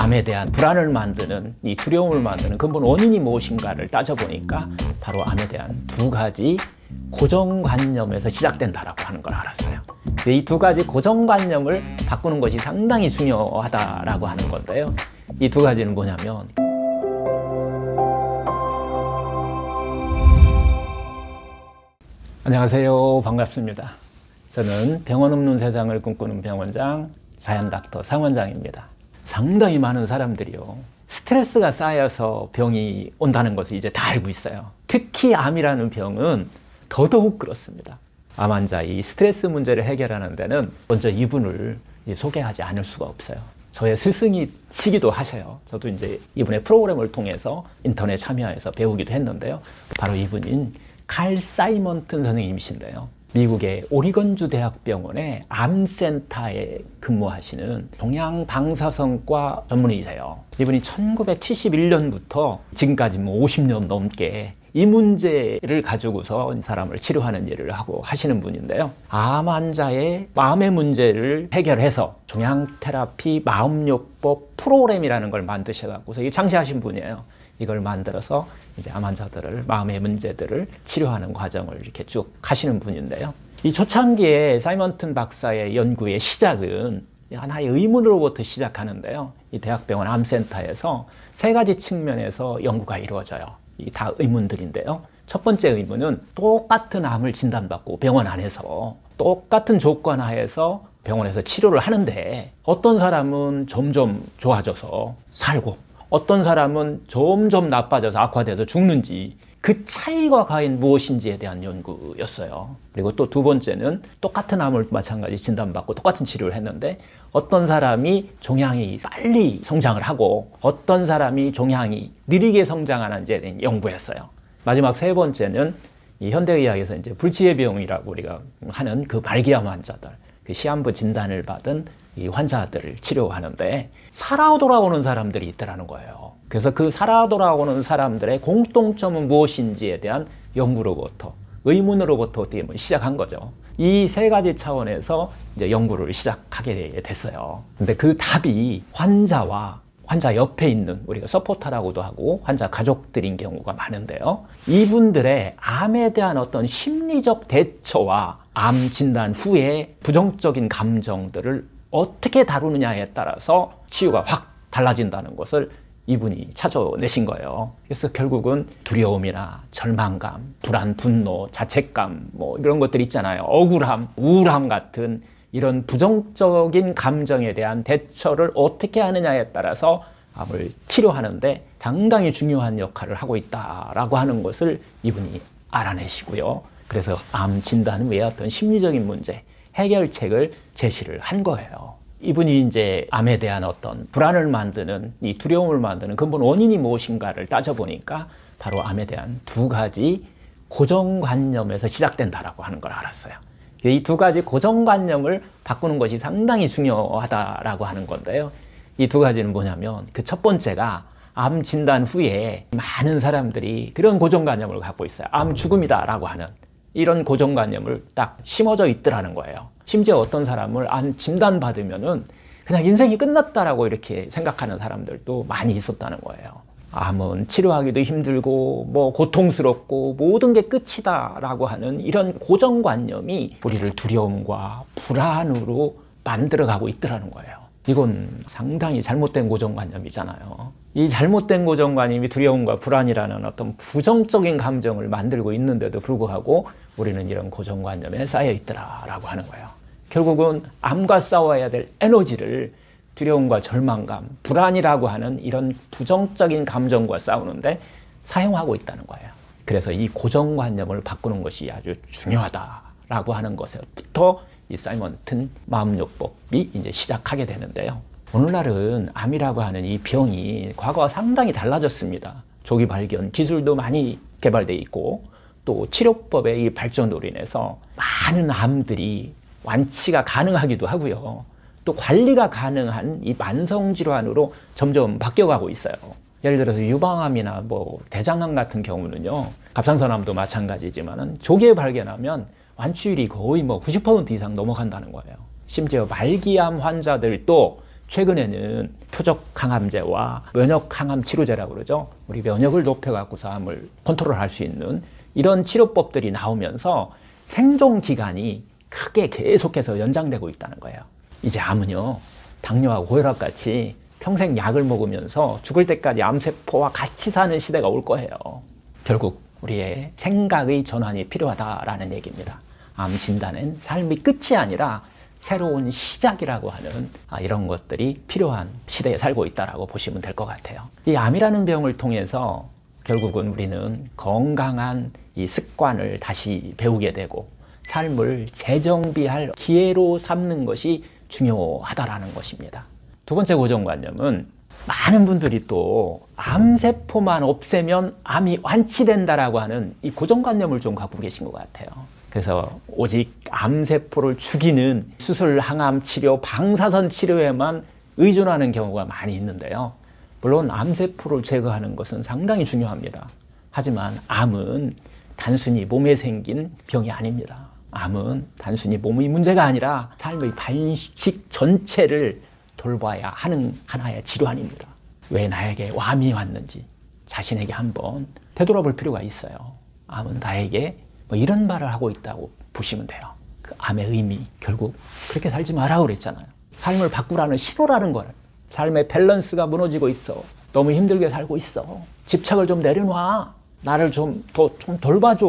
암에 대한 불안을 만드는, 이 두려움을 만드는 근본 원인이 무엇인가를 따져보니까 바로 암에 대한 두 가지 고정관념에서 시작된다라고 하는 걸 알았어요. 이 두 가지 고정관념을 바꾸는 것이 상당히 중요하다라고 하는 건데요. 이 두 가지는 뭐냐면, 안녕하세요. 반갑습니다. 저는 병원 없는 세상을 꿈꾸는 병원장 자연닥터 상원장입니다. 상당히 많은 사람들이요, 스트레스가 쌓여서 병이 온다는 것을 이제 다 알고 있어요. 특히 암이라는 병은 더더욱 그렇습니다. 암 환자 이 스트레스 문제를 해결하는 데는 먼저 이분을 소개하지 않을 수가 없어요. 저의 스승이시기도 하셔요. 저도 이제 이분의 프로그램을 통해서 인터넷 참여해서 배우기도 했는데요. 바로 이분인 칼 사이먼튼 선생님이신데요. 미국의 오리건주 대학병원의 암센터에 근무하시는 종양방사선과 전문의세요. 이분이 1971년부터 지금까지 50년 넘게 이 문제를 가지고서 사람을 치료하는 일을 하고 하시는 분인데요. 암 환자의 마음의 문제를 해결해서 종양테라피 마음요법 프로그램이라는 걸 만드셔갖고서 이게 창시하신 분이에요. 이걸 만들어서 이제 암 환자들을, 마음의 문제들을 치료하는 과정을 이렇게 쭉 하시는 분인데요. 이 초창기에 사이먼튼 박사의 연구의 시작은 하나의 의문으로부터 시작하는데요. 이 대학병원 암센터에서 세 가지 측면에서 연구가 이루어져요. 이 다 의문들인데요. 첫 번째 의문은 똑같은 암을 진단받고 병원 안에서 똑같은 조건 하에서 병원에서 치료를 하는데 어떤 사람은 점점 좋아져서 살고 어떤 사람은 점점 나빠져서 악화돼서 죽는지, 그 차이가 과연 무엇인지에 대한 연구였어요. 그리고 또 두 번째는 똑같은 암을 마찬가지 진단받고 똑같은 치료를 했는데 어떤 사람이 종양이 빨리 성장을 하고 어떤 사람이 종양이 느리게 성장하는지에 대한 연구였어요. 마지막 세 번째는 이 현대의학에서 이제 불치해병이라고 우리가 하는 그 말기암 환자들, 그 시한부 진단을 받은 이 환자들을 치료하는데 살아 돌아오는 사람들이 있더라는 거예요. 그래서 그 살아 돌아오는 사람들의 공통점은 무엇인지에 대한 연구로부터, 의문으로부터 어떻게 보면 시작한 거죠. 이 세 가지 차원에서 이제 연구를 시작하게 됐어요. 근데 그 답이 환자와 환자 옆에 있는, 우리가 서포터라고도 하고 환자 가족들인 경우가 많은데요. 이분들의 암에 대한 어떤 심리적 대처와 암 진단 후에 부정적인 감정들을 어떻게 다루느냐에 따라서 치유가 확 달라진다는 것을 이분이 찾아내신 거예요. 그래서 결국은 두려움이나 절망감, 불안, 분노, 자책감, 이런 것들 있잖아요. 억울함, 우울함 같은 이런 부정적인 감정에 대한 대처를 어떻게 하느냐에 따라서 암을 치료하는데 상당히 중요한 역할을 하고 있다라고 하는 것을 이분이 알아내시고요. 그래서 암 진단 외에 어떤 심리적인 문제, 해결책을 제시를 한 거예요. 이분이 이제 암에 대한 어떤 불안을 만드는, 이 두려움을 만드는 근본 원인이 무엇인가를 따져보니까 바로 암에 대한 두 가지 고정관념에서 시작된다라고 하는 걸 알았어요. 이 두 가지 고정관념을 바꾸는 것이 상당히 중요하다라고 하는 건데요. 이 두 가지는 뭐냐면, 그 첫 번째가 암 진단 후에 많은 사람들이 그런 고정관념을 갖고 있어요. 암 죽음이다라고 하는 이런 고정관념을 딱 심어져 있더라는 거예요. 심지어 어떤 사람을 암 진단받으면은 그냥 인생이 끝났다라고 이렇게 생각하는 사람들도 많이 있었다는 거예요. 암은 치료하기도 힘들고 고통스럽고 모든 게 끝이다라고 하는 이런 고정관념이 우리를 두려움과 불안으로 만들어가고 있더라는 거예요. 이건 상당히 잘못된 고정관념이잖아요. 이 잘못된 고정관념이 두려움과 불안이라는 어떤 부정적인 감정을 만들고 있는데도 불구하고 우리는 이런 고정관념에 쌓여 있더라라고 하는 거예요. 결국은 암과 싸워야 될 에너지를 두려움과 절망감, 불안이라고 하는 이런 부정적인 감정과 싸우는데 사용하고 있다는 거예요. 그래서 이 고정관념을 바꾸는 것이 아주 중요하다라고 하는 것부터 이 사이먼튼 마음요법이 이제 시작하게 되는데요. 오늘날은 암이라고 하는 이 병이 과거와 상당히 달라졌습니다. 조기 발견 기술도 많이 개발되어 있고 또 치료법의 이 발전으로 인해서 많은 암들이 완치가 가능하기도 하고요. 또 관리가 가능한 이 만성질환으로 점점 바뀌어가고 있어요. 예를 들어서 유방암이나 대장암 같은 경우는요, 갑상선암도 마찬가지지만은 조기에 발견하면 완치율이 거의 90% 이상 넘어간다는 거예요. 심지어 말기암 환자들도 최근에는 표적 항암제와 면역 항암 치료제라고 그러죠. 우리 면역을 높여갖고서 암을 컨트롤할 수 있는 이런 치료법들이 나오면서 생존 기간이 크게 계속해서 연장되고 있다는 거예요. 이제 암은요, 당뇨와 고혈압 같이 평생 약을 먹으면서 죽을 때까지 암세포와 같이 사는 시대가 올 거예요. 결국 우리의 생각의 전환이 필요하다라는 얘기입니다. 암 진단은 삶의 끝이 아니라 새로운 시작이라고 하는 이런 것들이 필요한 시대에 살고 있다라고 보시면 될 것 같아요. 이 암이라는 병을 통해서 결국은 우리는 건강한 이 습관을 다시 배우게 되고 삶을 재정비할 기회로 삼는 것이 중요하다라는 것입니다. 두 번째 고정관념은 많은 분들이 또 암세포만 없애면 암이 완치된다라고 하는 이 고정관념을 좀 갖고 계신 것 같아요. 그래서 오직 암세포를 죽이는 수술, 항암 치료, 방사선 치료에만 의존하는 경우가 많이 있는데요. 물론 암세포를 제거하는 것은 상당히 중요합니다. 하지만 암은 단순히 몸에 생긴 병이 아닙니다. 암은 단순히 몸의 문제가 아니라 삶의 반식 전체를 돌봐야 하는 하나의 질환입니다. 왜 나에게 암이 왔는지 자신에게 한번 되돌아볼 필요가 있어요. 암은 나에게 이런 말을 하고 있다고 보시면 돼요. 그 암의 의미, 결국 그렇게 살지 마라고 그랬잖아요. 삶을 바꾸라는 신호라는 거를. 삶의 밸런스가 무너지고 있어. 너무 힘들게 살고 있어. 집착을 좀 내려놔. 나를 좀 돌봐줘.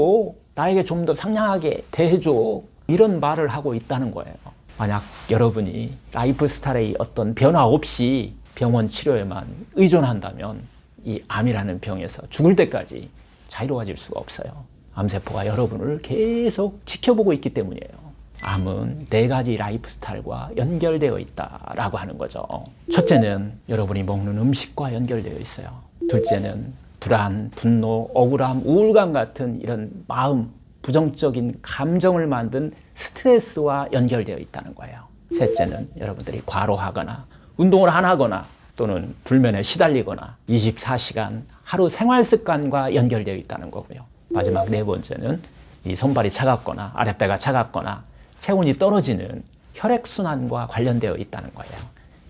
나에게 좀 더 상냥하게 대해줘. 이런 말을 하고 있다는 거예요. 만약 여러분이 라이프 스타일의 어떤 변화 없이 병원 치료에만 의존한다면 이 암이라는 병에서 죽을 때까지 자유로워질 수가 없어요. 암세포가 여러분을 계속 지켜보고 있기 때문이에요. 암은 4가지 라이프 스타일과 연결되어 있다라고 하는 거죠. 첫째는 여러분이 먹는 음식과 연결되어 있어요. 둘째는 불안, 분노, 억울함, 우울감 같은 이런 마음, 부정적인 감정을 만든 스트레스와 연결되어 있다는 거예요. 셋째는 여러분들이 과로하거나 운동을 안 하거나 또는 불면에 시달리거나 24시간 하루 생활 습관과 연결되어 있다는 거고요. 마지막 4번째는 이 손발이 차갑거나 아랫배가 차갑거나 체온이 떨어지는 혈액순환과 관련되어 있다는 거예요.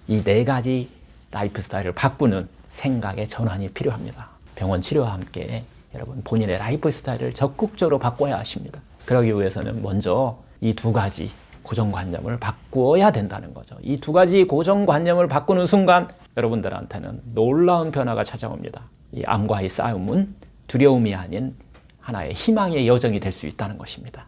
이 4가지 라이프 스타일을 바꾸는 생각의 전환이 필요합니다. 병원 치료와 함께 여러분 본인의 라이프 스타일을 적극적으로 바꿔야 하십니다. 그러기 위해서는 먼저 이 2가지 고정관념을 바꾸어야 된다는 거죠. 이 2가지 고정관념을 바꾸는 순간 여러분들한테는 놀라운 변화가 찾아옵니다. 이 암과의 싸움은 두려움이 아닌 하나의 희망의 여정이 될 수 있다는 것입니다.